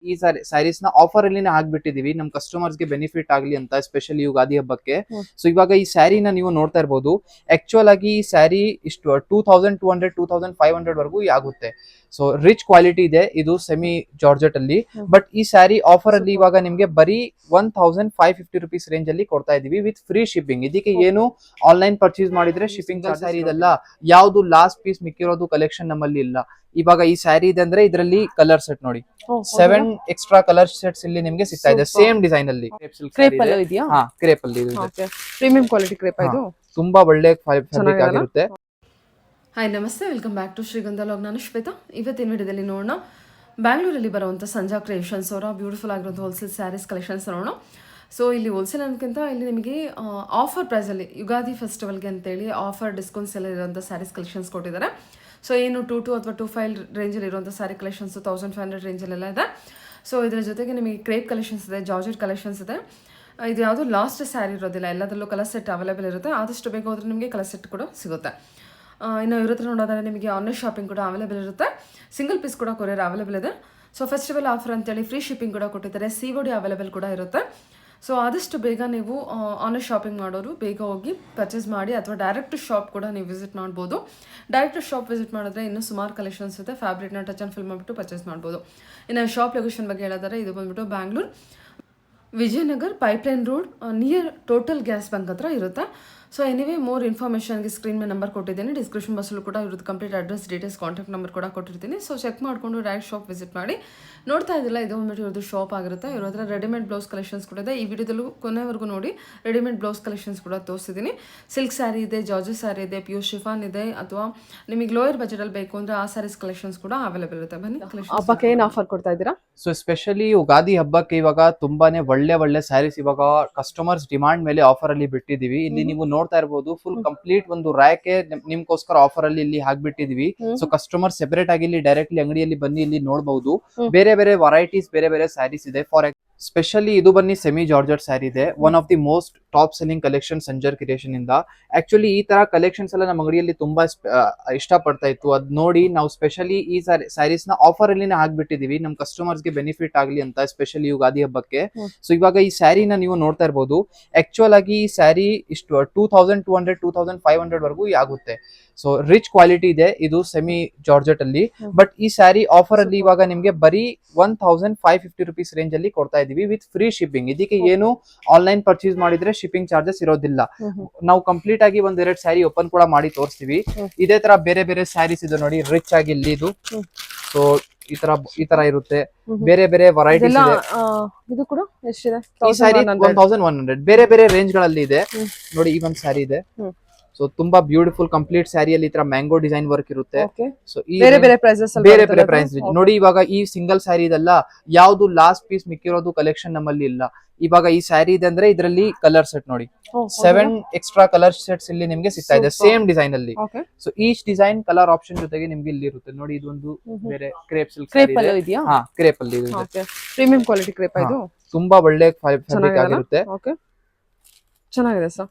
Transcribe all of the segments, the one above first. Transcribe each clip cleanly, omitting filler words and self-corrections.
ಈ ಸ್ಯಾರೀಸ್ ನ ಆಫರ್ ಅಲ್ಲಿ ಹಾಕ್ಬಿಟ್ಟಿದೀವಿ ನಮ್ ಕಸ್ಟಮರ್ಸ್ ಗೆ ಬೆನಿಫಿಟ್ ಆಗ್ಲಿ ಅಂತ, ಸ್ಪೆಷಲಿ ಯುಗಾದಿ ಹಬ್ಬಕ್ಕೆ. ಸೊ ಇವಾಗ ಈ ಸ್ಯಾರಿನ ನೀವು ನೋಡ್ತಾ ಇರ್ಬೋದು. ಆಕ್ಚುಯಲ್ ಆಗಿ ಈ ಸ್ಯಾರಿ ಇಷ್ಟು 2200 2500 ವರೆಗೂ ಆಗುತ್ತೆ. ಸೊ ರಿಚ್ ಕ್ವಾಲಿಟಿ ಇದೆ, ಇದು ಸೆಮಿ ಜಾರ್ಜೆಟ್ ಅಲ್ಲಿ. ಬಟ್ ಈ ಸ್ಯಾರಿ ಆಫರ್ ಅಲ್ಲಿ ಇವಾಗ ನಿಮ್ಗೆ ಬರೀ 1550 ರುಪೀಸ್ ರೇಂಜ್ ಅಲ್ಲಿ ಕೊಡ್ತಾ ಇದೀವಿ ವಿತ್ ಫ್ರೀ ಶಿಪ್ಪಿಂಗ್. ಇದಕ್ಕೆ ಏನು ಆನ್ಲೈನ್ ಪರ್ಚೇಸ್ ಮಾಡಿದ್ರೆ ಶಿಪ್ಪಿಂಗ್ ಸ್ಯಾರಿ ಇದೆಲ್ಲ ಯಾವ್ದು ಲಾಸ್ಟ್ ಪೀಸ್ ಮಿಕ್ಕಿರೋದು ಕಲೆಕ್ಷನ್ ನಮ್ಮಲ್ಲಿ ಇಲ್ಲ. ಇವಾಗ ಈ ಸ್ಯಾರಿ ಇದೆ ಅಂದ್ರೆ ಇದರಲ್ಲಿ ಕಲರ್ ಸೆಟ್ ನೋಡಿ, 7 ಎಕ್ಸ್ಟ್ರಾ ಕಲರ್ ಸೆಟ್ಸ್ ಇಲ್ಲಿ ನಿಮ್ಗೆ ಸಿಗ್ತಾ ಇದೆ ಸೇಮ್ ಡಿಸೈನ್ ಅಲ್ಲಿ. ಕ್ರೇಪ್ ಅಲ್ಲಿ ಪ್ರೀಮಿಯಂ ಕ್ವಾಲಿಟಿ ಕ್ರೇಪ್ ಇದು ತುಂಬಾ ಒಳ್ಳೆ ಫ್ಯಾಬ್ರಿಕ್ ಆಗಿರುತ್ತೆ. ಹಾಯ್ ನಮಸ್ತೆ, ವೆಲ್ಕಮ್ ಬ್ಯಾಕ್ ಟು ಶ್ರೀಗಂಧ ಲಾಗ್. ನಾನು ಶ್ವೇತಾ. ಇವತ್ತಿನ ವಿಡಿಯೋದಲ್ಲಿ ನೋಡೋಣ ಬ್ಯಾಂಗ್ಳೂರಲ್ಲಿ ಬರುವಂಥ ಸಂಜಾ ಕ್ರಿಯೇಷನ್ಸ್ ಅವರ ಬ್ಯೂಟಿಫುಲ್ ಆಗಿರೋದು ಹೋಲ್ಸೇಲ್ ಸ್ಯಾರೀಸ್ ಕಲೆಕ್ಷನ್ಸ್ ನೋಡೋಣ. ಸೊ ಇಲ್ಲಿ ಹೋಲ್ಸೇಲ್ ಅನ್ನೋಕ್ಕಿಂತ ಇಲ್ಲಿ ನಿಮಗೆ ಆಫರ್ ಪ್ರೈಸಲ್ಲಿ ಯುಗಾದಿ ಫೆಸ್ಟಿವಲ್ಗೆ ಅಂತೇಳಿ ಆಫರ್ ಡಿಸ್ಕೌಂಟ್ಸ್ ಎಲ್ಲ ಇರುವಂಥ ಸ್ಯಾರೀಸ್ ಕಲೆಕ್ಷನ್ಸ್ ಕೊಟ್ಟಿದ್ದಾರೆ. ಸೊ ಏನು 22 ಅಥವಾ 25 ರೇಂಜಲ್ಲಿ ಇರುವಂಥ ಸ್ಯಾರಿ ಕಲೆಕ್ಷನ್ಸ್ 1500 ರೇಂಜಲ್ಲೆಲ್ಲ ಇದೆ. ಸೊ ಇದರ ಜೊತೆಗೆ ನಿಮಗೆ ಕ್ರೇಪ್ ಕಲೆಕ್ಷನ್ಸ್ ಇದೆ, ಜಾರ್ಜೆಟ್ ಕಲೆಕ್ಷನ್ಸ್ ಇದೆ. ಇದು ಯಾವುದು ಲಾಸ್ಟ್ ಸ್ಯಾರಿ ಇರೋದಿಲ್ಲ, ಎಲ್ಲದರಲ್ಲೂ ಕಲರ್ ಸೆಟ್ ಅವೈಲೇಬಲ್ ಇರುತ್ತೆ. ಆದಷ್ಟು ಬೇಗ ಹೋದರೆ ನಿಮಗೆ ಕಲರ್ ಸೆಟ್ ಕೂಡ ಸಿಗುತ್ತೆ. ಇನ್ನು ಇವ್ರ ಹತ್ರ ನೋಡೋದಾದ್ರೆ ನಿಮಗೆ ಆನ್ಲೈನ್ ಶಾಪಿಂಗ್ ಕೂಡ ಅವೈಲೇಬಲ್ ಇರುತ್ತೆ, ಸಿಂಗಲ್ ಪೀಸ್ ಕೂಡ ಕೊರಿಯರ್ ಅವೈಲೇಬಲ್ ಇದೆ. ಸೊ ಫೆಸ್ಟಿವಲ್ ಆಫರ್ ಅಂತೇಳಿ ಫ್ರೀ ಶಿಪ್ಪಿಂಗ್ ಕೂಡ ಕೊಟ್ಟಿದ್ದಾರೆ, COD ಅವೈಲೇಬಲ್ ಕೂಡ ಇರುತ್ತೆ. ಸೊ ಆದಷ್ಟು ಬೇಗ ನೀವು ಆನ್ಲೈನ್ ಶಾಪಿಂಗ್ ಮಾಡೋರು ಬೇಗ ಹೋಗಿ ಪರ್ಚೇಸ್ ಮಾಡಿ, ಅಥವಾ ಡೈರೆಕ್ಟ್ ಶಾಪ್ ಕೂಡ ನೀವು ವಿಸಿಟ್ ಮಾಡ್ಬೋದು. ಡೈರೆಕ್ಟ್ ಶಾಪ್ ವಿಸಿಟ್ ಮಾಡಿದ್ರೆ ಇನ್ನೂ ಸುಮಾರು ಕಲೆಕ್ಷನ್ಸ್ ಇದೆ, ಫ್ಯಾಬ್ರಿಕ್ನ ಟಚ್ ಆ್ಯಂಡ್ ಫಿಲ್ ಮಾಡಿಬಿಟ್ಟು ಪರ್ಚೇಸ್ ಮಾಡ್ಬೋದು. ಇನ್ನು ಶಾಪ್ ಲೊಕೇಶನ್ ಬಗ್ಗೆ ಹೇಳಿದರೆ ಇದು ಬಂದ್ಬಿಟ್ಟು Bangalore Vijayanagar pipeline road near total gas bunk ಹತ್ರ ಇರುತ್ತೆ. ಸೊ ಎನಿವೇ ಮೋರ್ ಇನ್ಫಾರ್ಮೇಷನ್ಗೆ ಸ್ಕ್ರೀನ್ ಮೇಲೆ ನಂಬರ್ ಕೊಟ್ಟಿದ್ದೀನಿ, ಡಿಸ್ಕ್ರಿಪ್ಷನ್ ಬಾಕ್ಸಲ್ಲೂ ಕೂಡ ಇರೋದು complete address details contact number ಕೂಡ ಕೊಟ್ಟಿರ್ತೀನಿ. ಸೊ ಚೆಕ್ ಮಾಡಿಕೊಂಡು ಡೈರೆಕ್ಟ್ ಶಾಪ್ ವಿಸಿಟ್ ಮಾಡಿ. ನೋಡ್ತಾ ಇದ್ದಿಲ್ಲ, ಇದು ಬಂದ್ಬಿಟ್ಟು ಇವ್ರದ್ದು ಶಾಪ್ ಆಗಿರುತ್ತೆ. ಇವ್ರ ಹತ್ರ ರೆಡಿಮೇಡ್ ಬ್ಲೌಸ್ ಕಲೆಕ್ಷನ್ಸ್ ಕೂಡ ಇದೆ. ಈ ವಿಡಿಯೋದಲ್ಲೂ ಕೊನೆವರೆಗೂ ನೋಡಿ, ರೆಡಿಮೇಡ್ ಬ್ಲೌಸ್ ಕಲೆಕ್ಷನ್ಸ್ ಕೂಡ ತೋರಿಸಿದ್ದೀನಿ. ಸಿಲ್ಕ್ ಸ್ಯಾರಿ ಇದೆ, ಜಾರ್ಜೆಟ್ ಸ್ಯಾರಿ ಇದೆ, ಪ್ಯೂರ್ ಶಿಫಾನ್ ಇದೆ, ಅಥವಾ ನಿಮಗೆ ಲೋಯರ್ ಬಜೆಟಲ್ಲಿ ಬೇಕು ಅಂದರೆ ಆ ಸ್ಯಾರೀಸ್ ಕಲೆಕ್ಷನ್ಸ್ ಕೂಡ ಅವೈಲೇಬಲ್ ಇರುತ್ತೆ. ಬನ್ನಿ ಹಬ್ಬಕ್ಕೆ ಏನು ಆಫರ್ ಕೊಡ್ತಾ ಇದ್ದೀರಾ? ಸೊ ಸ್ಪೆಷಲಿ ಯುಗಾದಿ ಹಬ್ಬಕ್ಕೆ ಇವಾಗ ತುಂಬಾನೇ ಒಳ್ಳೆ ಸ್ಯಾರೀಸ್ ಇವಾಗ ಕಸ್ಟಮರ್ಸ್ ಡಿಮಾಂಡ್ ಮೇಲೆ ಆಫರ್ ಅಲ್ಲಿ ಬಿಟ್ಟಿದೀವಿ. ಇಲ್ಲಿ ನೀವು ನೋಡ್ತಾ ಇರಬಹುದು, ಫುಲ್ ಕಂಪ್ಲೀಟ್ ಒಂದು ರ್ಯಾಕೆ ನಿಮ್ಗೋಸ್ಕರ ಆಫರ್ ಅಲ್ಲಿ ಇಲ್ಲಿ ಹಾಕ್ಬಿಟ್ಟಿದೀವಿ. ಸೊ ಕಸ್ಟಮರ್ ಸೆಪರೇಟ್ ಆಗಿ ಇಲ್ಲಿ ಡೈರೆಕ್ಟ್ಲಿ ಅಂಗಡಿಯಲ್ಲಿ ಬನ್ನಿ ಇಲ್ಲಿ ನೋಡಬಹುದು. ಬೇರೆ ಬೇರೆ ವೆರೈಟೀಸ್, ಬೇರೆ ಸ್ಯಾರೀಸ್ ಇದೆ. ಫಾರ್ ಸ್ಪೆಷಲಿ ಇದು ಬನ್ನಿ ಸೆಮಿ ಜಾರ್ಜೆಟ್ ಸ್ಯಾರಿ ಇದೆ, one of the most top selling collection Sanjar creation ಇಂದ. ಆಕ್ಚುಲಿ ಈ ತರ ಕಲೆಕ್ಷನ್ಸ್ ಎಲ್ಲ ನಮ್ಮ ಅಂಗಡಿಯಲ್ಲಿ ತುಂಬಾ ಇಷ್ಟ ಪಡ್ತಾ ಇತ್ತು. ಅದ್ ನೋಡಿ ನಾವು ಸ್ಪೆಷಲಿ ಈ ಸ್ಯಾರೀಸ್ ನ ಆಫರ್ ಅಲ್ಲಿ ಹಾಕ್ಬಿಟ್ಟಿದೀವಿ ನಮ್ ಕಸ್ಟಮರ್ಸ್ ಗೆ ಬೆನಿಫಿಟ್ ಆಗ್ಲಿ ಅಂತ, ಸ್ಪೆಷಲಿ ಯುಗಾದಿ ಹಬ್ಬಕ್ಕೆ. ಸೊ ಇವಾಗ ಈ ಸ್ಯಾರಿನ ನೀವು ನೋಡ್ತಾ ಇರ್ಬೋದು. ಆಕ್ಚುಯಲ್ ಆಗಿ ಈ ಸ್ಯಾರಿ ಇಷ್ಟು 2200 2500 ವರೆಗೂ ಆಗುತ್ತೆ. ಸೊ ರಿಚ್ ಕ್ವಾಲಿಟಿ ಇದೆ, ಇದು ಸೆಮಿ ಜಾರ್ಜೆಟ್ ಅಲ್ಲಿ. ಬಟ್ ಈ ಸ್ಯಾರಿ ಆಫರ್ ಅಲ್ಲಿ ಇವಾಗ ನಿಮ್ಗೆ ಬರೀ 1550 ರುಪೀಸ್ ರೇಂಜ್ ಅಲ್ಲಿ ಕೊಡ್ತಾ ಇದೀವಿ ವಿತ್ ಫ್ರೀ ಶಿಪ್ಪಿಂಗ್. ಇದಕ್ಕೆ ಏನು ಆನ್ಲೈನ್ ಪರ್ಚೇಸ್ ಮಾಡಿದ್ರೆ ಶಿಪ್ಪಿಂಗ್ ಚಾರ್ಜಸ್ ಇರೋದಿಲ್ಲ. ನಾವು ಕಂಪ್ಲೀಟ್ ಆಗಿ ಒಂದೆರಡು ಸ್ಯಾರಿ ಓಪನ್ ಕೂಡ ಮಾಡಿ ತೋರಿಸ್ತೀವಿ. ಇದೇ ತರ ಬೇರೆ ಸ್ಯಾರೀಸ್ ಇದೆ ನೋಡಿ, ರಿಚ್ ಆಗಿ ಇಲ್ಲಿ ಇದು. ಸೊ ಈ ತರ ಇರುತ್ತೆ, ಬೇರೆ ವೆರೈಟೀಸ್ ಇದೆ. ಇದು ಕೂಡ ಎಷ್ಟಿದೆ? ಈ ಸ್ಯಾರಿ 1100 ಬೇರೆ ರೇಂಜ್ ಗಳಲ್ಲಿ ಇದೆ ನೋಡಿ. ಈ ಒಂದ್ ಸ್ಯಾರಿ ಇದೆ. ಸೊ ತುಂಬಾ ಬ್ಯೂಟಿಫುಲ್ ಕಂಪ್ಲೀಟ್ ಸ್ಯಾರಿಯಲ್ಲಿ ಈ ತರ ಮ್ಯಾಂಗೋ ಡಿಸೈನ್ ವರ್ಕ್ ಇರುತ್ತೆ. ಸೊ ಈ ಬೇರೆ ಪ್ರೈಸ್ ನೋಡಿ. ಇವಾಗ ಈ ಸಿಂಗಲ್ ಸ್ಯಾರಿ ಇದೆಲ್ಲ ಯಾವ್ದು ಲಾಸ್ಟ್ ಪೀಸ್ ಮಿಕ್ಕಿರೋದು ಕಲೆಕ್ಷನ್ ನಮ್ಮಲ್ಲಿ ಇಲ್ಲ. ಇವಾಗ ಈ ಸ್ಯಾರಿ ಇದೆ ಅಂದ್ರೆ ಇದರಲ್ಲಿ ಕಲರ್ ಸೆಟ್ ನೋಡಿ, 7 ಎಕ್ಸ್ಟ್ರಾ ಕಲರ್ ಸೆಟ್ಸ್ ಇಲ್ಲಿ ನಿಮ್ಗೆ ಸಿಗ್ತಾ ಇದೆ ಸೇಮ್ ಡಿಸೈನ್ ಅಲ್ಲಿ. So each design colour option ಜೊತೆಗೆ ನಿಮ್ಗೆ ಇಲ್ಲಿ ಇರುತ್ತೆ ನೋಡಿ. ಇದೊಂದು ಬೇರೆ ಕ್ರೇಪ್ ಸಿಲ್ಕ್ ಕ್ರೇಪ್ ಅಲ್ಲಿ ಪ್ರೀಮಿಯಂ ಕ್ವಾಲಿಟಿ ಕ್ರೇಪ್ ಇದು ತುಂಬಾ ಒಳ್ಳೆ ಫ್ಯಾಬ್ರಿಕ್ ಆಗಿರುತ್ತೆ. ಚೆನ್ನಾಗಿದೆ ಸರ್.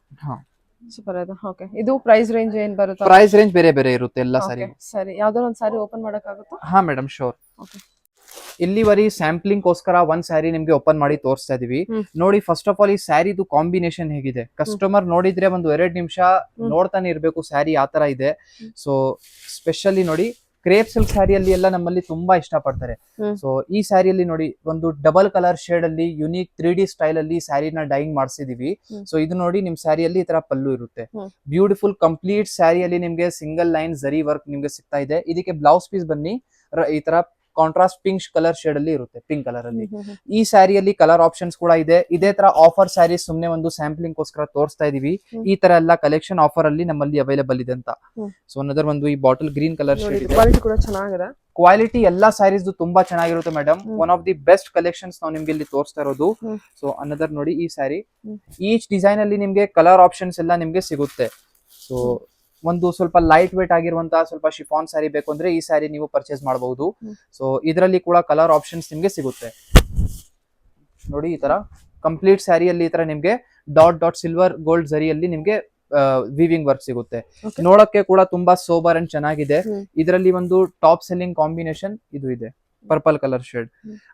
ಸೂಪರ್ ಇದೆ. ಓಕೆ, ಇದು ಪ್ರೈಸ್ ರೇಂಜ್ ಏನ್ ಬರುತ್ತೆ? ಪ್ರೈಸ್ ರೇಂಜ್ ಬೇರೆ ಇರುತ್ತೆ ಎಲ್ಲ ಸಾರಿ. ಸರಿ, ಯಾವ್ದಾದ್ರು ಒಂದು ಸಾರಿ ಓಪನ್ ಮಾಡಕ್ ಆಗುತ್ತಾ? ಹಾ ಮೇಡಮ್, ಶೋರ್. ಇಲ್ಲಿವರೆ ಸ್ಯಾಂಪ್ಲಿಂಗ್ ಗೋಸ್ಕರ ಒಂದ್ ಸ್ಯಾರಿ ನಿಮ್ಗೆ ಓಪನ್ ಮಾಡಿ ತೋರಿಸ್ತಾ ಇದೀವಿ ನೋಡಿ. ಫಸ್ಟ್ ಆಫ್ ಆಲ್ ಈ ಸ್ಯಾರಿದು ಕಾಂಬಿನೇಷನ್ ಹೇಗಿದೆ, ಕಸ್ಟಮರ್ ನೋಡಿದ್ರೆ ಒಂದು 2 ನಿಮಿಷ ನೋಡ್ತಾನೆ ಇರ್ಬೇಕು ಸ್ಯಾರಿ ಆ ತರ ಇದೆ. ಸೊ ಸ್ಪೆಷಲಿ ನೋಡಿ, ಕ್ರೇಪ್ ಸಿಲ್ಕ್ ಸ್ಯಾರಿಯಲ್ಲಿ ಎಲ್ಲ ನಮ್ಮಲ್ಲಿ ತುಂಬಾ ಇಷ್ಟ ಪಡ್ತಾರೆ. ಸೊ ಈ ಸ್ಯಾರಿಯಲ್ಲಿ ನೋಡಿ, ಒಂದು ಡಬಲ್ ಕಲರ್ ಶೇಡ್ ಅಲ್ಲಿ ಯುನೀಕ್ 3D ಸ್ಟೈಲ್ ಅಲ್ಲಿ ಸ್ಯಾರಿನ ಡೈಯಿಂಗ್ ಮಾಡಿಸಿದೀವಿ. ಸೊ ಇದು ನೋಡಿ, ನಿಮ್ ಸ್ಯಾರಿಯಲ್ಲಿ ಈ ತರ ಪಲ್ಲು ಇರುತ್ತೆ. ಬ್ಯೂಟಿಫುಲ್ ಕಂಪ್ಲೀಟ್ ಸ್ಯಾರಿಯಲ್ಲಿ ನಿಮ್ಗೆ ಸಿಂಗಲ್ ಲೈನ್ ಜರಿ ವರ್ಕ್ ನಿಮ್ಗೆ ಸಿಗ್ತಾ ಇದೆ. ಇದಕ್ಕೆ ಬ್ಲೌಸ್ ಪೀಸ್ ಬನ್ನಿ ಈ ತರ ಕಾಂಟ್ರಾಸ್ಟ್ ಪಿಂಕ್ ಕಲರ್ ಶೇಡ್ ಅಲ್ಲಿ ಇರುತ್ತೆ, ಪಿಂಕ್ ಕಲರ್ ಅಲ್ಲಿ. ಈ ಸ್ಯಾರಿಯಲ್ಲಿ ಕಲರ್ ಆಪ್ಷನ್ಸ್ ಕೂಡ ಇದೆ. ಇದೇ ತರ ಆಫರ್ ಸ್ಯಾರಿ ಸುಮ್ನೆ ಒಂದು ಸ್ಯಾಂಪ್ಲಿಂಗ್ ಗೋಸ್ಕರ ತೋರಿಸ್ತಾ ಇದೀವಿ. ಈ ತರ ಎಲ್ಲ ಕಲೆಕ್ಷನ್ ಆಫರ್ ಅಲ್ಲಿ ನಮ್ಮಲ್ಲಿ ಅವೈಲೇಬಲ್ ಇದೆ ಅಂತ. ಸೊ ಅನ್ನದರ್ ಒಂದು ಈ ಬಾಟಲ್ ಗ್ರೀನ್ ಕಲರ್ ಶೇಡ್ ಇದೆ, ಕ್ವಾಲಿಟಿ ಕೂಡ ಚೆನ್ನಾಗಿದೆ. ಕ್ವಾಲಿಟಿ ಎಲ್ಲಾ ಸ್ಯಾರೀಸ್ ತುಂಬಾ ಚೆನ್ನಾಗಿರುತ್ತೆ madam. One of the best collections ನಾವು ನಿಮ್ಗೆ ಇಲ್ಲಿ ತೋರಿಸ್ತಾ ಇರೋದು. ಸೊ ಅನ್ನದರ್ ನೋಡಿ, ಈ ಸ್ಯಾರಿ ಈಚ್ ಡಿಸೈನ್ ಅಲ್ಲಿ ನಿಮ್ಗೆ ಕಲರ್ ಆಪ್ಷನ್ಸ್ ಎಲ್ಲ ನಿಮ್ಗೆ ಸಿಗುತ್ತೆ. ಸೊ ಒಂದು ಸ್ವಲ್ಪ ಲೈಟ್ ವೇಟ್ ಆಗಿರುವಂತಹ ಸ್ವಲ್ಪ ಶಿಫಾನ್ ಸ್ಯಾರಿ ಬೇಕು ಅಂದ್ರೆ ಈ ಸ್ಯಾರಿ ನೀವು ಪರ್ಚೇಸ್ ಮಾಡಬಹುದು. ಸೊ ಇದರಲ್ಲಿ ಕೂಡ ಕಲರ್ ಆಪ್ಷನ್ಸ್ ನಿಮ್ಗೆ ಸಿಗುತ್ತೆ ನೋಡಿ. ಈ ತರ ಕಂಪ್ಲೀಟ್ ಸ್ಯಾರಿಯಲ್ಲಿ ಈ ತರ ನಿಮ್ಗೆ ಡಾಟ್ ಸಿಲ್ವರ್ ಗೋಲ್ಡ್ ಜರಿಯಲ್ಲಿ ನಿಮ್ಗೆ ವಿವಿಂಗ್ ವರ್ಕ್ ಸಿಗುತ್ತೆ. ನೋಡಕ್ಕೆ ಕೂಡ ತುಂಬಾ ಸೋಬರ್ ಅಂಡ್ ಚೆನ್ನಾಗಿದೆ. ಇದರಲ್ಲಿ ಒಂದು ಟಾಪ್ ಸೆಲ್ಲಿಂಗ್ ಕಾಂಬಿನೇಷನ್ ಇದು ಇದೆ. Purple colour shade.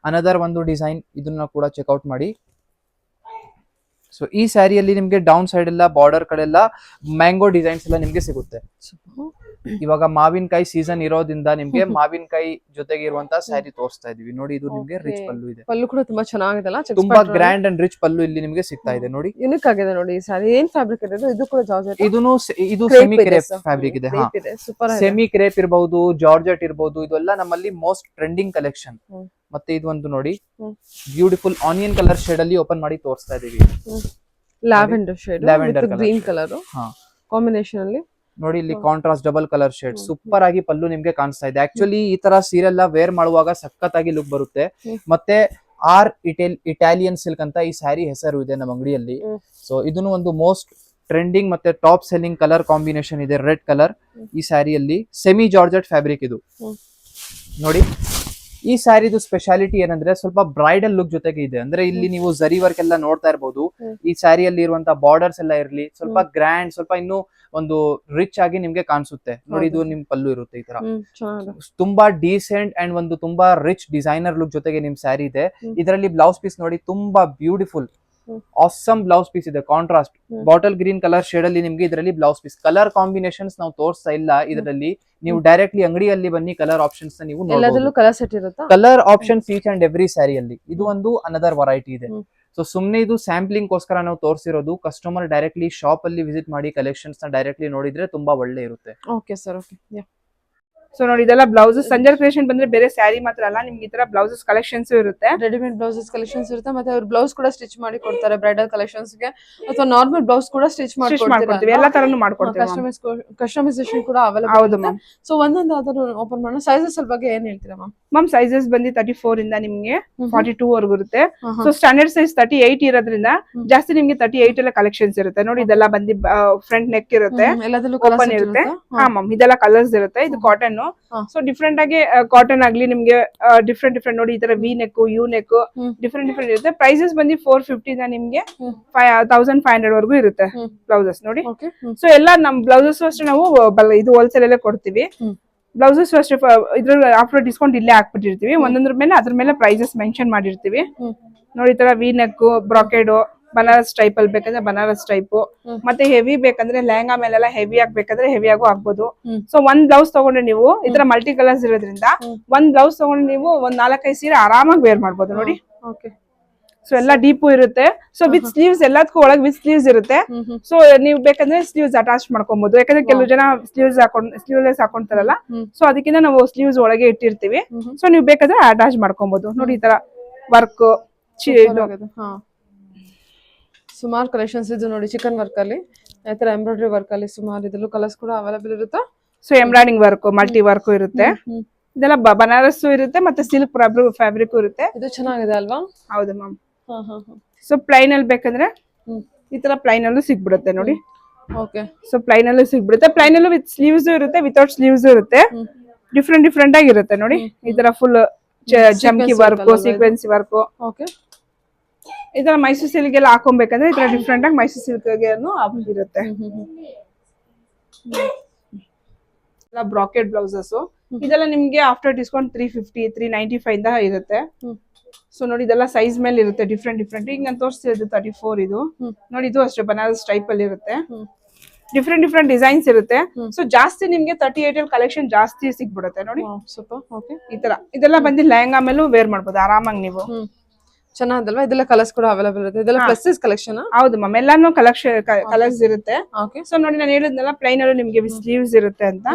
ಅನದರ್ ಒಂದು ಡಿಸೈನ್, ಇದನ್ನ ಕೂಡ ಚೆಕ್ಔಟ್ ಮಾಡಿ. ಸೊ ಈ ಸ್ಯಾರಿಯಲ್ಲಿ ನಿಮ್ಗೆ ಡೌನ್ ಸೈಡ್ ಎಲ್ಲ ಬಾರ್ಡರ್ ಕಡೆ ಎಲ್ಲ ಮ್ಯಾಂಗೋ ಡಿಸೈನ್ಸ್ ಎಲ್ಲ ನಿಮ್ಗೆ ಸಿಗುತ್ತೆ. ಇವಾಗ ಮಾವಿನಕಾಯಿ ಸೀಸನ್ ಇರೋದ್ರಿಂದ ನಿಮ್ಗೆ ಮಾವಿನಕಾಯಿ ಜೊತೆಗೆ ಇರುವಂತ ಸ್ಯಾರಿ ತೋರಿಸ್ತಾ ಇದೀವಿ ನೋಡಿ. ಇದು ನಿಮ್ಗೆ ರಿಚ್ ಪಲ್ಲು ಇದೆ. ಪಲ್ಲು ಕೂಡ ತುಂಬಾ ಚೆನ್ನಾಗಿದೆಲ್ಲ, ತುಂಬಾ ಗ್ರ್ಯಾಂಡ್ ಅಂಡ್ ರಿಚ್ ಪಲ್ಲು ಇಲ್ಲಿ ನಿಮ್ಗೆ ಸಿಗ್ತಾ ಇದೆ ನೋಡಿ. ಯುನಿಕ್ ಆಗಿದೆ ನೋಡಿ ಈ ಸ್ಯಾರಿ. ಏನ್ ಫ್ಯಾಬ್ರಿಕ್ ಇದೆ ಇದು ಕೂಡ ಜಾರ್ಜೆಟ್? ಇದು ಸೆಮಿ ಕ್ರೇಪ್ ಫ್ಯಾಬ್ರಿಕ್ ಇದೆ. ಸೆಮಿ ಕ್ರೇಪ್ ಇರಬಹುದು, ಜಾರ್ಜೆಟ್ ಇರಬಹುದು, ಇದೆಲ್ಲ ನಮ್ಮಲ್ಲಿ ಮೋಸ್ಟ್ ಟ್ರೆಂಡಿಂಗ್ ಕಲೆಕ್ಷನ್. ಮತ್ತೆ ಇದು ಒಂದು ನೋಡಿ, ಬ್ಯೂಟಿಫುಲ್ ಆನಿಯನ್ ಕಲರ್ ಶೇಡ್ ಅಲ್ಲಿ ಓಪನ್ ಮಾಡಿ ತೋರಿಸ್ತಾ ಇದೀವಿ. Lavender shade lavender green colour combination ಅಲ್ಲಿ ನೋಡಿ. ಇಲ್ಲಿ contrast double colour shade super ಆಗಿ ಪಲ್ಲು ನಿಮ್ಗೆ ಕಾಣಿಸ್ತಾ ಇದೆ. ಆಕ್ಚುಲಿ ಈ ತರ ಸೀರೆ ಎಲ್ಲ ವೇರ್ ಮಾಡುವಾಗ ಸಖತ್ತಾಗಿ ಲುಕ್ ಬರುತ್ತೆ. ಮತ್ತೆ ಇಟಾಲಿಯನ್ ಸಿಲ್ಕ್ ಅಂತ ಈ ಸ್ಯಾರಿ ಹೆಸರು ಇದೆ ನಮ್ಮ ಅಂಗಡಿಯಲ್ಲಿ. ಸೊ ಇದನ್ನು ಒಂದು ಮೋಸ್ಟ್ ಟ್ರೆಂಡಿಂಗ್ ಮತ್ತೆ ಟಾಪ್ ಸೆಲ್ಲಿಂಗ್ ಕಲರ್ ಕಾಂಬಿನೇಷನ್ ಇದೆ, ರೆಡ್ ಕಲರ್ ಈ ಸ್ಯಾರಿಯಲ್ಲಿ. ಸೆಮಿ ಜಾರ್ಜೆಟ್ ಫ್ಯಾಬ್ರಿಕ್ ಇದು ನೋಡಿ. ಈ ಸ್ಯಾರಿದು ಸ್ಪೆಷಾಲಿಟಿ ಏನಂದ್ರೆ ಸ್ವಲ್ಪ ಬ್ರೈಡಲ್ ಲುಕ್ ಜೊತೆಗೆ ಇದೆ. ಅಂದ್ರೆ ಇಲ್ಲಿ ನೀವು ಜರಿ ವರ್ಕ್ ಎಲ್ಲ ನೋಡ್ತಾ ಇರಬಹುದು. ಈ ಸ್ಯಾರಿಯಲ್ಲಿ ಇರುವಂತ ಬಾರ್ಡರ್ಸ್ ಎಲ್ಲ ಇರ್ಲಿ, ಸ್ವಲ್ಪ ಗ್ರ್ಯಾಂಡ್, ಸ್ವಲ್ಪ ಇನ್ನು ಒಂದು ರಿಚ್ ಆಗಿ ನಿಮ್ಗೆ ಕಾಣಿಸುತ್ತೆ ನೋಡಿ. ಇದು ನಿಮ್ ಪಲ್ಲು ಇರುತ್ತೆ ಈ ತರ ತುಂಬಾ ಡೀಸೆಂಟ್ ಅಂಡ್ ಒಂದು ತುಂಬಾ ರಿಚ್ ಡಿಸೈನರ್ ಲುಕ್ ಜೊತೆಗೆ ನಿಮ್ ಸ್ಯಾರಿ ಇದೆ. ಇದರಲ್ಲಿ ಬ್ಲೌಸ್ ಪೀಸ್ ನೋಡಿ, ತುಂಬಾ ಬ್ಯೂಟಿಫುಲ್ ಆಸಮ್ ಬ್ಲೌಸ್ ಪೀಸ್ ಇದೆ. Contrast bottle green colour shade ಅಲ್ಲಿ ನಿಮ್ಗೆ ಇದರಲ್ಲಿ ಬ್ಲೌಸ್ ಪೀಸ್. ಕಲರ್ ಕಾಂಬಿನೇಷನ್ಸ್ ನಾವು ತೋರಿಸ್ತಾ ಇಲ್ಲ ಇದರಲ್ಲಿ. ನೀವು ಡೈರೆಕ್ಟ್ಲಿ ಅಂಗಡಿಯಲ್ಲಿ ಬನ್ನಿ, ಕಲರ್ ಆಪ್ಷನ್ಸ್ ನೀವು ನೋಡಬಹುದು. ಕಲರ್ ಸೆಟ್ ಇರುತ್ತಾ? Colour options each and every ಸ್ಯಾರಿಯಲ್ಲಿ. ಇದು ಒಂದು ಅನದರ್ ವೆರೈಟಿ ಇದೆ. ಸೊ ಸುಮ್ನೆ ಇದು ಸ್ಯಾಂಪ್ಲಿಂಗ್ ಗೋಸ್ಕರ ನಾವು ತೋರಿಸಿರೋದು. ಕಸ್ಟಮರ್ ಡೈರೆಕ್ಟ್ಲಿ ಶಾಪ್ ಅಲ್ಲಿ ವಿಸಿಟ್ ಮಾಡಿ ಕಲೆಕ್ಷನ್ಸ್ ನ ಡೈರೆಕ್ಟ್ಲಿ ನೋಡಿದ್ರೆ ತುಂಬಾ ಒಳ್ಳೆ ಇರುತ್ತೆ. Okay sir, okay. ಸೊ ನೋಡಿ, ಇದೆಲ್ಲ ಬ್ಲೌಸಸ್. ಸಂಜರ್ ಕ್ರಿಯೇಷನ್ ಬಂದ್ರೆ ಬೇರೆ ಸ್ಯಾರಿ ಮಾತ್ರ ಅಲ್ಲ, ನಿಮ್ಗೆ ಈ ತರ ಬ್ಲೌಸಸ್ ಕಲೆಕ್ಷನ್ಸ್ ಇರುತ್ತೆ. ರೆಡಿಮೇಡ್ ಬ್ಲೌಸಸ್ ಕಲೆಕ್ಷನ್ಸ್ ಇರುತ್ತೆ. ಮತ್ತೆ ಅವ್ರು ಬ್ಲೌಸ್ ಕೂಡ ಸ್ಟಿಚ್ ಮಾಡಿ ಕೊಡ್ತಾರೆ ಬ್ರೈಡಲ್ ಕಲೆಕ್ಷನ್ಸ್ ಗೆ, ಅಥವಾ ನಾರ್ಮಲ್ ಬ್ಲೌಸ್ ಕೂಡ ಸ್ಟಿಚ್ ಮಾಡ್ಕೊಡ್ತೀವಿ. ಎಲ್ಲ ತರನು ಮಾಡ್ಕೊಡ್ತೀವಿ. ಕಸ್ಟಮೈಸೇಷನ್ ಕೂಡ ಅವೈಲೇಬಲ್. ಹೌದು ಮ್ಯಾಮ್. ಸೊ ಒಂದೊಂದು ಅದನ್ನು ಓಪನ್ ಮಾಡೋಣ. ಸೈಜಸ್ ಬಗ್ಗೆ ಏನ್ ಹೇಳ್ತೀರಾ ಮ್ಯಾಮ್? ಮ್ಯಾಮ್ ಸೈಜಸ್ ಬಂದು 34 ಇಂದ ನಿಮ್ಗೆ 42 ವರೆಗೂ ಇರುತ್ತೆ. ಸೊ ಸ್ಟ್ಯಾಂಡರ್ಡ್ ಸೈಜ್ 38 ಇರೋದ್ರಿಂದ ಜಾಸ್ತಿ ನಿಮ್ಗೆ 38 ಎಲ್ಲ ಕಲೆಕ್ಷನ್ಸ್ ಇರುತ್ತೆ ನೋಡಿ. ಇದೆಲ್ಲ ಬಂದು ಫ್ರಂಟ್ ನೆಕ್ ಇರುತ್ತೆ, ಓಪನ್ ಇರುತ್ತೆ. ಹಾ ಮ್ಯಾಮ್, ಇದೆಲ್ಲ ಕಲರ್ಸ್ ಇರುತ್ತೆ. ಇದು ಕಾಟನ್. ಸೊ ಡಿಫ್ರೆಂಟ್ ಆಗಿ ಕಾಟನ್ ಆಗ್ಲಿ ನಿಮ್ಗೆ ಡಿಫ್ರೆಂಟ್ ಈ ತರ V neck, U neck, different ಇರುತ್ತೆ. ಪ್ರೈಸಸ್ ಬಂದು 450 ಇಂದ ನಿಮ್ಗೆ 1500 ವರೆಗೂ ಇರುತ್ತೆ ಬ್ಲೌಸಸ್ ನೋಡಿ. ಸೊ ಎಲ್ಲ ನಮ್ ಬ್ಲೌಸಸ್ ಅಷ್ಟೇ ನಾವು ಇದು ಹೋಲ್ಸೇಲ್ ಅಲ್ಲೇ ಕೊಡ್ತೀವಿ. ಬ್ಲೌಸಸ್ ಅಷ್ಟೇ ಇದ್ರ ಆಫ್ಟರ್ ಡಿಸ್ಕೌಂಟ್ ಇಲ್ಲೇ ಹಾಕ್ಬಿಟ್ಟಿರ್ತೀವಿ. ಒಂದೊಂದ್ರ ಮೇಲೆ ಅದ್ರ ಮೇಲೆ ಪ್ರೈಸಸ್ ಮೆನ್ಷನ್ ಮಾಡಿರ್ತೀವಿ ನೋಡಿ. ಈ ತರ ವಿ ನೆಕ್, ಬ್ರಾಕೆಡ್, ಬನಾರಸ್ ಟೈಪ್ ಅಲ್ಲಿ ಬೇಕಂದ್ರೆ ಬನಾರಸ್ ಟೈಪ್, ಮತ್ತೆ ಹೆವಿ ಬೇಕಂದ್ರೆ ಲೆಹಂಗಾ ಮೇಲೆಲ್ಲ ಹೆವಿ ಆಗ್ಬೇಕಂದ್ರೆ ಹೆವಿ ಆಗು ಆಗ್ಬೋದು. ಸೊ ಒಂದ್ ಬ್ಲೌಸ್ ತಗೊಂಡ್ರೆ ನೀವು ಈ ತರ ಮಲ್ಟಿ ಕಲರ್ಸ್ ಇರೋದ್ರಿಂದ ಒಂದ್ ಬ್ಲೌಸ್ ತಗೊಂಡ್ರೆ ನೀವು ಒಂದ್ 4-5 ಸೀರೆ ಆರಾಮಾಗಿ ವೇರ್ ಮಾಡ್ಬೋದು ನೋಡಿ. ಓಕೆ. ಸೊ ಎಲ್ಲ ಡೀಪು ಇರುತ್ತೆ. ಸೊ ವಿತ್ ಸ್ಲೀವ್ಸ್, ಎಲ್ಲದಕ್ಕೂ ಒಳಗೆ ವಿತ್ ಸ್ಲೀವ್ಸ್ ಇರುತ್ತೆ. ಸೊ ನೀವು ಬೇಕಂದ್ರೆ ಸ್ಲೀವ್ಸ್ ಅಟ್ಯಾಚ್ ಮಾಡ್ಕೊಬಹುದು. ಯಾಕಂದ್ರೆ ಕೆಲವು ಜನ ಸ್ಲೀವ್ಲೆಸ್ ಹಾಕೊಂತಾರಲ್ಲ, ಸೊ ಅದಕ್ಕಿಂತ ನಾವು ಸ್ಲೀವ್ಸ್ ಒಳಗೆ ಇಟ್ಟಿರ್ತೀವಿ. ಸೊ ನೀವು ಬೇಕಾದ್ರೆ ಅಟ್ಯಾಚ್ ಮಾಡ್ಕೊಬಹುದು ನೋಡಿ. ಈ ತರ ವರ್ಕ್ ಸುಮಾರು ಕಲೆಕ್ಷನ್ಸ್ ಇದು ನೋಡಿ. ಚಿಕನ್ ವರ್ಕ್ ಅಲ್ಲಿ, ಆತರ ಎಂಬ್ರಾಯ್ಡ್ರಿ ವರ್ಕ್ ಅಲ್ಲಿ ಸುಮಾರು ಇದರಲ್ಲೂ ಕಲರ್ಸ್ ಕೂಡ ಅವೈಲೇಬಲ್ ಇರುತ್ತೆ. So embroidering work, multi work ಇರುತ್ತೆ. ಇದೆಲ್ಲ ಬನಾರಸ್ ಇರುತ್ತೆ, ಮತ್ತೆ ಸಿಲ್ಕ್ ಫ್ಯಾಬ್ರಿಕ್ ಇರುತ್ತೆ. ಇದು ಚೆನ್ನಾಗಿದೆ ಅಲ್ವಾ? ಹೌದು ಮ್ಯಾಮ್. ಸೊ ಪ್ಲೈನ್ ಅಲ್ಲಿ ಬೇಕಂದ್ರೆ ಈ ತರ ಪ್ಲೈನ್ ಅಲ್ಲೂ ಸಿಗ್ಬಿಡುತ್ತೆ ನೋಡಿ. ಓಕೆ. ಸೊ ಪ್ಲೈನ್ ಅಲ್ಲೂ ಸಿಗ್ಬಿಡುತ್ತೆ. ಪ್ಲೈನ್ ಅಲ್ಲೂ ವಿತ್ ಸ್ಲೀವ್ಸ್ ಇರುತ್ತೆ, ವಿತೌಟ್ ಸ್ಲೀವ್ಸ್ ಇರುತ್ತೆ. ಡಿಫ್ರೆಂಟ್ ಆಗಿರುತ್ತೆ ನೋಡಿ. ಈ ತರ ಫುಲ್ ಜಮ್ಕಿ ವರ್ಕ್, ಸೀಕ್ವೆನ್ಸಿ ವರ್ಕ್. ಓಕೆ. ಈ ತರ ಮೈಸೂರು ಸಿಲ್ಕ್ ಎಲ್ಲ ಹಾಕೊಬೇಕಂದ್ರೆ ಈ ತರ ಡಿಫ್ರೆಂಟ್ ಆಗಿ ಮೈಸೂರು ಸಿಲ್ಕ್ ಇರುತ್ತೆ. ಬ್ರಾಕೆಟ್ ಬ್ಲೌಸಸ್ ಇದೆಲ್ಲ ನಿಮ್ಗೆ ಆಫ್ಟರ್ ಡಿಸ್ಕೌಂಟ್ 350, 395 ಇಂದ ಇರುತ್ತೆ. ಸೊ ನೋಡಿ, ಇದೆಲ್ಲ ಸೈಜ್ ಮೇಲೆ ಇರುತ್ತೆ. ಡಿಫ್ರೆಂಟ್ ಈಗ ನಾನು ತೋರಿಸ್ತಿರೋದು 34 ಇದು ನೋಡಿ. ಇದು ಅಷ್ಟೇ ಬನಾರಸ್ ಟೈಪ್ ಅಲ್ಲಿ ಇರುತ್ತೆ. ಡಿಫ್ರೆಂಟ್ ಡಿಸೈನ್ಸ್ ಇರುತ್ತೆ. ಸೊ ಜಾಸ್ತಿ ನಿಮ್ಗೆ 38 ಅಲ್ಲಿ ಕಲೆಕ್ಷನ್ ಜಾಸ್ತಿ ಸಿಗ್ಬಿಡುತ್ತೆ ನೋಡಿ. ಸೂಪರ್. ಓಕೆ. ಈ ತರ ಇದೆಲ್ಲ ಬಂದು ಲೆಹಂಗಾ ಮೇಲೂ ವೇರ್ ಮಾಡ್ಬೋದು ಆರಾಮಾಗಿ ನೀವು. ಚೆನ್ನಾಗಲ್ವಾ? ಇದೆಲ್ಲ ಕಲರ್ಸ್ ಕೂಡ ಅವೈಲೇಬಲ್ ಇರುತ್ತೆ. ಇದೆಲ್ಲ ಪ್ಲಸ್ ಕಲೆಕ್ಷನ್. ಹೌದು ಮ್ಯಾಮ್, ಎಲ್ಲಾನು ಕಲರ್ಸ್ ಇರುತ್ತೆ. ಓಕೆ. ಸೊ ನೋಡಿ, ನಾನು ಹೇಳಿದ್ನಲ್ಲ ಪ್ಲೈನ್ ಅಲ್ಲೂ ನಿಮ್ಗೆ ಸ್ಲೀವ್ಸ್ ಇರುತ್ತೆ ಅಂತ.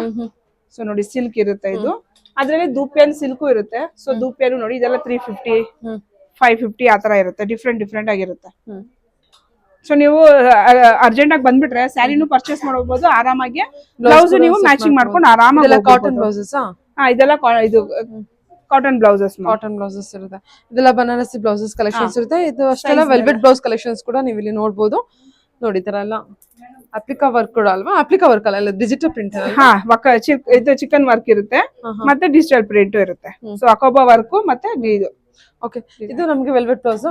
ಸೊ ನೋಡಿ, ಸಿಲ್ಕ್ ಇರುತ್ತೆ ಇದು. ಅದ್ರಲ್ಲಿ ದೂಪಿಯನ್ ಸಿಲ್ಕು ಇರುತ್ತೆ. ಸೊ ದೂಪಿಯನ್ ನೋಡಿ, ಇದೆಲ್ಲ 350, 550 ಆತರ ಇರುತ್ತೆ. ಡಿಫ್ರೆಂಟ್ ಆಗಿರುತ್ತೆ. ಸೊ ನೀವು ಅರ್ಜೆಂಟ್ ಆಗಿ ಬಂದ್ಬಿಟ್ರೆ ಸ್ಯಾರಿನೂ ಪರ್ಚೇಸ್ ಮಾಡಬಹುದು ಆರಾಮಾಗಿ. ಬ್ಲೌಸ್ ನೀವು ಮ್ಯಾಚಿಂಗ್ ಮಾಡ್ಕೊಂಡು ಆರಾಮಾಗಿ. Cotton blouses. ಇದೆಲ್ಲ ಇದು ಕಾಟನ್ ಬ್ಲೌಸಸ್ ಇರುತ್ತೆ. ಇದೆಲ್ಲ ಬನಾರಸಿ ಬ್ಲೌಸಸ್ ಕಲೆಕ್ಷನ್ಸ್ ಇರುತ್ತೆ. ಇದು ಅಷ್ಟೆಲ್ಲ ವೆಲ್ವೆಟ್ ಬ್ಲೌಸ್ ಕಲೆಕ್ಷನ್ಸ್ ಕೂಡ ನೀವು ಇಲ್ಲಿ ನೋಡಬಹುದು ನೋಡಿ. ಈ ತರ ಎಲ್ಲ ಅಪ್ಲಿಕಾ ವರ್ಕ್ ಕೂಡ ಅಲ್ವಾ? ಅಪ್ಲಿಕಾ ವರ್ಕ್ ಅಲ್ಲ, ಡಿಜಿಟಲ್ ಪ್ರಿಂಟ್. ಇದು ಚಿಕನ್ ವರ್ಕ್ ಇರುತ್ತೆ, ಮತ್ತೆ ಡಿಜಿಟಲ್ ಪ್ರಿಂಟ್ ಇರುತ್ತೆ. ಸೊ ಅಕೋಬಾ ವರ್ಕ್ ಮತ್ತೆ ಇದು. ಓಕೆ. ಇದು ನಮ್ಗೆ ವೆಲ್ವೆಟ್ ಬ್ಲೌಸ್.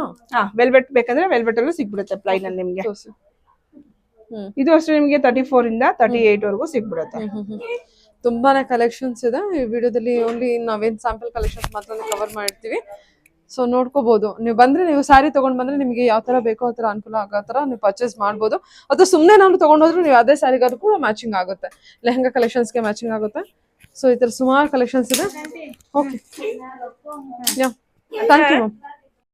ವೆಲ್ವೆಟ್ ಬೇಕಂದ್ರೆ ವೆಲ್ವೆಟ್ ಅಲ್ಲೂ ಸಿಗ್ಬಿಡುತ್ತೆ ಪ್ಲೈನ್ ಅಲ್ಲಿ ನಿಮ್ಗೆ. ಇದು ಅಷ್ಟೇ ನಿಮ್ಗೆ 34 ಇಂದ 38 ವರೆಗೂ ಸಿಗ್ಬಿಡುತ್ತೆ. ತುಂಬಾನೇ ಕಲೆಕ್ಷನ್ಸ್ ಇದೆ ಈ ವಿಡಿಯೋದಲ್ಲಿ. ಓನ್ಲಿ ನಾವೇನ್ ಸ್ಯಾಂಪಲ್ ಕಲೆಕ್ಷನ್ಸ್ ಮಾತ್ರ ಕವರ್ ಮಾಡಿರ್ತೀವಿ. ಸೊ ನೋಡ್ಕೋಬಹುದು, ನೀವು ಬಂದ್ರೆ, ನೀವು ಸ್ಯಾರಿ ತಗೊಂಡ್ ಬಂದ್ರೆ ನಿಮಗೆ ಯಾವ ತರ ಬೇಕೋ ಆ ತರ ಅನುಕೂಲ ಆಗೋ ತರ ನೀವು ಪರ್ಚೇಸ್ ಮಾಡ್ಬೋದು. ಅಥವಾ ಸುಮ್ಮನೆ ನಾನು ತಗೊಂಡೋದ್ರು ನೀವು ಅದೇ ಸ್ಯಾರಿಗಾದ್ರು ಕೂಡ ಮ್ಯಾಚಿಂಗ್ ಆಗುತ್ತೆ, ಲೆಹಂಗಾ ಕಲೆಕ್ಷನ್ಸ್ಗೆ ಮ್ಯಾಚಿಂಗ್ ಆಗುತ್ತೆ. ಸೊ ಈ ತರ ಸುಮಾರು ಕಲೆಕ್ಷನ್ಸ್ ಇದೆ. Okay, yeah, thank you ma'am.